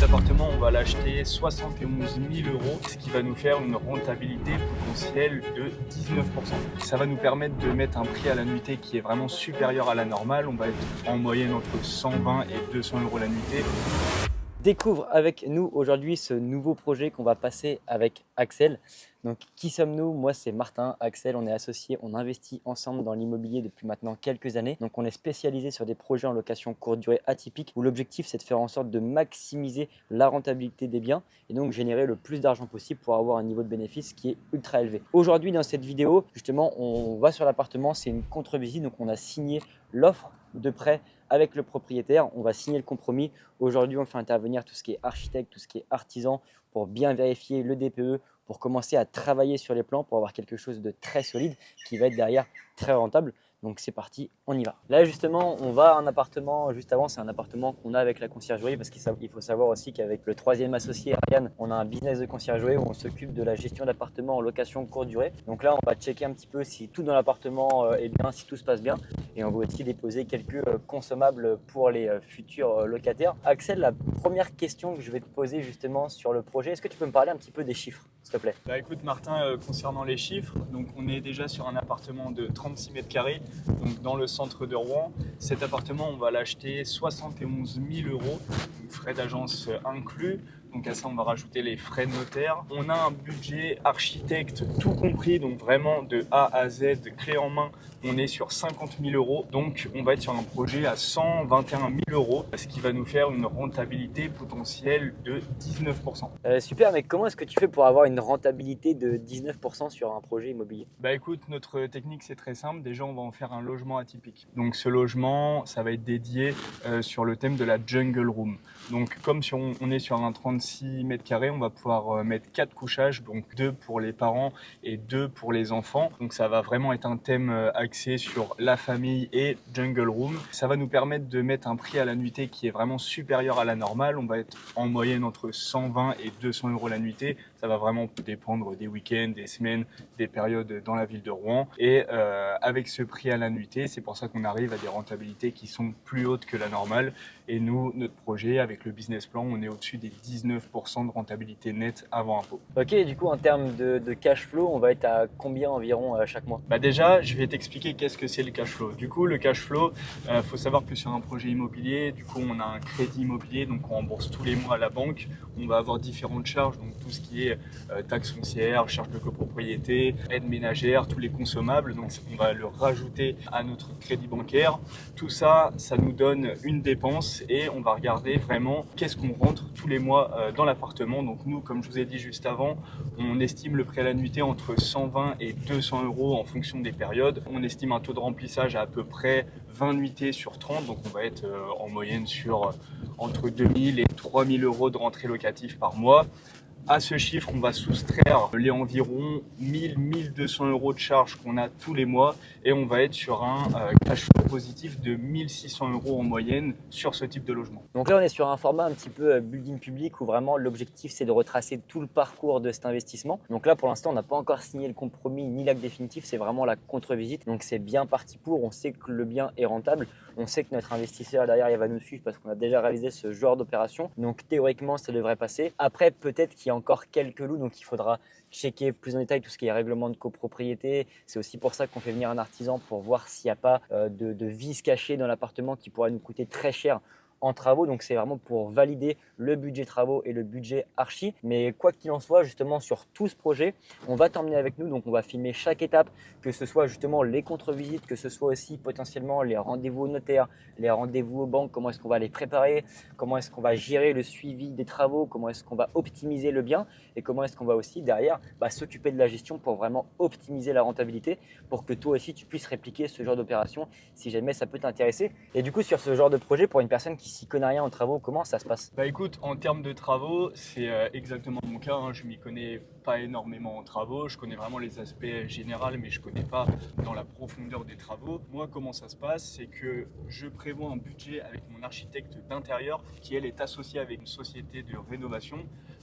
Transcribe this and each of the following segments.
Cet appartement, on va l'acheter 71 000 euros, ce qui va nous faire une rentabilité potentielle de 19%. Ça va nous permettre de mettre un prix à la nuitée qui est vraiment supérieur à la normale. On va être en moyenne entre 120 et 200 euros la nuitée. Découvre avec nous aujourd'hui ce nouveau projet qu'on va passer avec Axel. Donc, qui sommes-nous? Moi, c'est Martin. Axel, on est associés, on investit ensemble dans l'immobilier depuis maintenant quelques années. Donc, on est spécialisé sur des projets en location courte durée atypique où l'objectif, c'est de faire en sorte de maximiser la rentabilité des biens et donc générer le plus d'argent possible pour avoir un niveau de bénéfice qui est ultra élevé. Aujourd'hui, dans cette vidéo, justement, on va sur l'appartement. C'est une contre-visite, donc on a signé l'offre de prêt avec le propriétaire. On va signer le compromis. Aujourd'hui, on fait intervenir tout ce qui est architecte, tout ce qui est artisan pour bien vérifier le DPE, pour commencer à travailler sur les plans, pour avoir quelque chose de très solide qui va être derrière très rentable. Donc c'est parti, on y va. Là justement, on va à un appartement, juste avant, c'est un appartement qu'on a avec la conciergerie parce qu'il faut savoir aussi qu'avec le troisième associé, Ariane, on a un business de conciergerie où on s'occupe de la gestion d'appartements en location courte durée. Donc là, on va checker un petit peu si tout dans l'appartement est bien, si tout se passe bien. Et on va aussi déposer quelques consommables pour les futurs locataires. Axel, la première question que je vais te poser justement sur le projet, est-ce que tu peux me parler un petit peu des chiffres, s'il te plaît? Bah écoute Martin, concernant les chiffres, donc on est déjà sur un appartement de 36 mètres carrés, donc dans le centre de Rouen. Cet appartement, on va l'acheter 71 000 euros, frais d'agence inclus. Donc à ça, on va rajouter les frais de notaire. On a un budget architecte tout compris, donc vraiment de A à Z, clé en main. On est sur 50 000 euros. Donc on va être sur un projet à 121 000 euros, ce qui va nous faire une rentabilité potentielle de 19%. Super, mais comment est-ce que tu fais pour avoir une rentabilité de 19% sur un projet immobilier? Bah écoute, notre technique c'est très simple. Déjà, on va en faire un logement atypique. Donc ce logement, ça va être dédié sur le thème de la jungle room. Donc comme si on est sur un 36 mètres carrés, on va pouvoir mettre 4 couchages, donc 2 pour les parents et 2 pour les enfants. Donc ça va vraiment être un thème axé sur la famille et jungle room. Ça va nous permettre de mettre un prix à la nuitée qui est vraiment supérieur à la normale. On va être en moyenne entre 120 et 200 euros la nuitée. Ça va vraiment dépendre des week-ends, des semaines, des périodes dans la ville de Rouen. Et avec ce prix à la nuitée, c'est pour ça qu'on arrive à des rentabilités qui sont plus hautes que la normale. Et nous, notre projet, avec le business plan, on est au-dessus des 19% de rentabilité nette avant impôt. Ok, du coup, en termes de cash flow, on va être à combien environ chaque mois? Bah déjà, je vais t'expliquer qu'est-ce que c'est le cash flow. Du coup, le cash flow, faut savoir que sur un projet immobilier, du coup, on a un crédit immobilier, donc on rembourse tous les mois à la banque. On va avoir différentes charges, donc tout ce qui est taxes foncières, charges de copropriété, aide ménagère, tous les consommables. Donc on va le rajouter à notre crédit bancaire. Tout ça, ça nous donne une dépense et on va regarder vraiment qu'est-ce qu'on rentre tous les mois dans l'appartement. Donc nous, comme je vous ai dit juste avant, on estime le prix à la nuitée entre 120 et 200 euros en fonction des périodes. On estime un taux de remplissage à peu près 20 nuitées sur 30, donc on va être en moyenne sur entre 2000 et 3000 euros de rentrée locative par mois. À ce chiffre, on va soustraire les environ 1000-1200 euros de charges qu'on a tous les mois et on va être sur un cash flow positif de 1600 euros en moyenne sur ce type de logement. Donc là, on est sur un format un petit peu building public où vraiment l'objectif, c'est de retracer tout le parcours de cet investissement. Donc là, pour l'instant, on n'a pas encore signé le compromis ni l'acte définitif, c'est vraiment la contre-visite. Donc c'est bien parti pour, on sait que le bien est rentable, on sait que notre investisseur derrière, il va nous suivre parce qu'on a déjà réalisé ce genre d'opération. Donc théoriquement, ça devrait passer. Après, peut-être qu'il y a encore quelques loups, donc il faudra checker plus en détail tout ce qui est règlement de copropriété. C'est aussi pour ça qu'on fait venir un artisan pour voir s'il n'y a pas de vis cachées dans l'appartement qui pourrait nous coûter très cher en travaux. Donc c'est vraiment pour valider le budget travaux et le budget archi. Mais quoi qu'il en soit, justement sur tout ce projet, on va t'emmener avec nous. Donc on va filmer chaque étape, que ce soit justement les contre-visites, que ce soit aussi potentiellement les rendez-vous au notaire, les rendez-vous aux banques, comment est-ce qu'on va les préparer, comment est-ce qu'on va gérer le suivi des travaux, comment est-ce qu'on va optimiser le bien et comment est-ce qu'on va aussi derrière s'occuper de la gestion pour vraiment optimiser la rentabilité pour que toi aussi tu puisses répliquer ce genre d'opération si jamais ça peut t'intéresser. Et du coup, sur ce genre de projet, pour une personne qui s'y connaît rien en travaux, comment ça se passe? Bah écoute, en termes de travaux, c'est exactement mon cas, hein. Je m'y connais pas énormément en travaux, je connais vraiment les aspects généraux, mais je connais pas dans la profondeur des travaux. Moi, comment ça se passe, c'est que je prévois un budget avec mon architecte d'intérieur qui, elle, est associée avec une société de rénovation.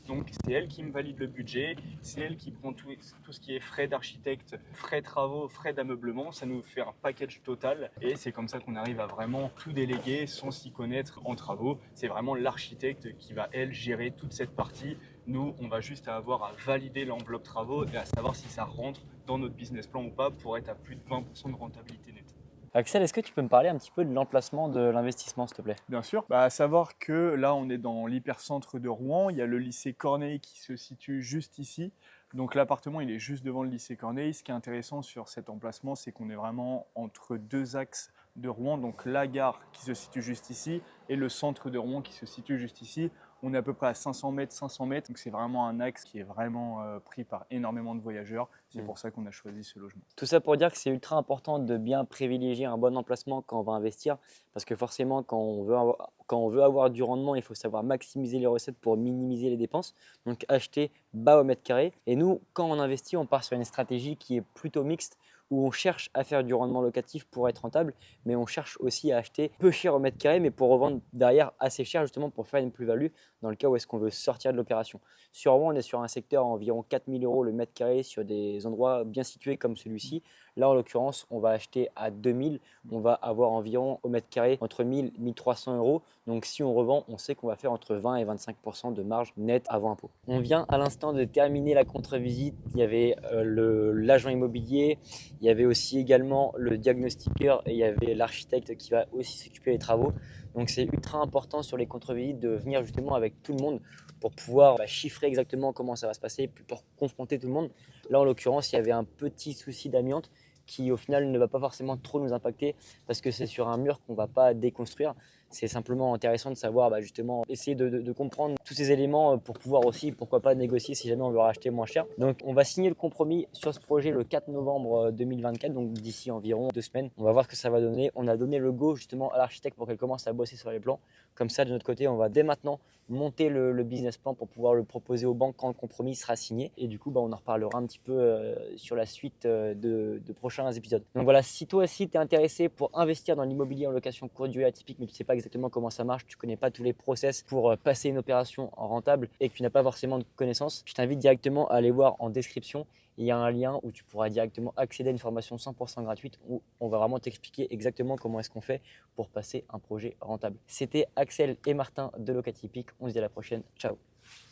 Donc c'est elle qui me valide le budget, c'est elle qui prend tout ce qui est frais d'architecte, frais travaux, frais d'ameublement. Ça nous fait un package total et c'est comme ça qu'on arrive à vraiment tout déléguer sans s'y connaître en travaux. C'est vraiment l'architecte qui va, elle, gérer toute cette partie. Nous, on va juste avoir à valider l'enveloppe travaux et à savoir si ça rentre dans notre business plan ou pas pour être à plus de 20% de rentabilité nette. Axel, est-ce que tu peux me parler un petit peu de l'emplacement de l'investissement, s'il te plaît? Bien sûr. À savoir que là, on est dans l'hypercentre de Rouen. Il y a le lycée Corneille qui se situe juste ici. Donc l'appartement, il est juste devant le lycée Corneille. Ce qui est intéressant sur cet emplacement, c'est qu'on est vraiment entre deux axes de Rouen. Donc la gare qui se situe juste ici et le centre de Rouen qui se situe juste ici. On est à peu près à 500 mètres, 500 mètres. Donc c'est vraiment un axe qui est vraiment pris par énormément de voyageurs. C'est pour ça qu'on a choisi ce logement. Tout ça pour dire que c'est ultra important de bien privilégier un bon emplacement quand on va investir, parce que forcément, quand on veut avoir du rendement, il faut savoir maximiser les recettes pour minimiser les dépenses. Donc acheter bas au mètre carré. Et nous, quand on investit, on part sur une stratégie qui est plutôt mixte, où on cherche à faire du rendement locatif pour être rentable, mais on cherche aussi à acheter peu cher au mètre carré, mais pour revendre derrière assez cher, justement pour faire une plus-value dans le cas où est-ce qu'on veut sortir de l'opération. Sur Rouen, on est sur un secteur à environ 4 000 € le mètre carré sur des endroits bien situés comme celui-ci. Là, en l'occurrence, on va acheter à 2 000. On va avoir environ au mètre carré entre 1 000 et 1 300 €. Donc, si on revend, on sait qu'on va faire entre 20 et 25% de marge nette avant impôt. On vient à l'instant de terminer la contre-visite. Il y avait l'agent immobilier, il y avait aussi également le diagnostiqueur et il y avait l'architecte qui va aussi s'occuper des travaux. Donc, c'est ultra important sur les contre-visites de venir justement avec tout le monde pour pouvoir chiffrer exactement comment ça va se passer, pour confronter tout le monde. Là, en l'occurrence, il y avait un petit souci d'amiante qui, au final, ne va pas forcément trop nous impacter parce que c'est sur un mur qu'on ne va pas déconstruire. C'est simplement intéressant de savoir, justement, essayer de comprendre tous ces éléments pour pouvoir aussi, pourquoi pas, négocier si jamais on veut racheter moins cher. Donc, on va signer le compromis sur ce projet le 4 novembre 2024, donc d'ici environ 2 semaines. On va voir ce que ça va donner. On a donné le go justement à l'architecte pour qu'elle commence à bosser sur les plans. Comme ça, de notre côté, on va dès maintenant monter le business plan pour pouvoir le proposer aux banques quand le compromis sera signé. Et du coup, on en reparlera un petit peu sur la suite de prochains épisodes. Donc voilà, si toi aussi tu es intéressé pour investir dans l'immobilier en location courte durée atypique, mais tu ne sais pas exactement comment ça marche, tu ne connais pas tous les process pour passer une opération en rentable et que tu n'as pas forcément de connaissances, je t'invite directement à aller voir en description. Il y a un lien où tu pourras directement accéder à une formation 100% gratuite où on va vraiment t'expliquer exactement comment est-ce qu'on fait pour passer un projet rentable. C'était Axel et Martin de Locatypique. On se dit à la prochaine. Ciao.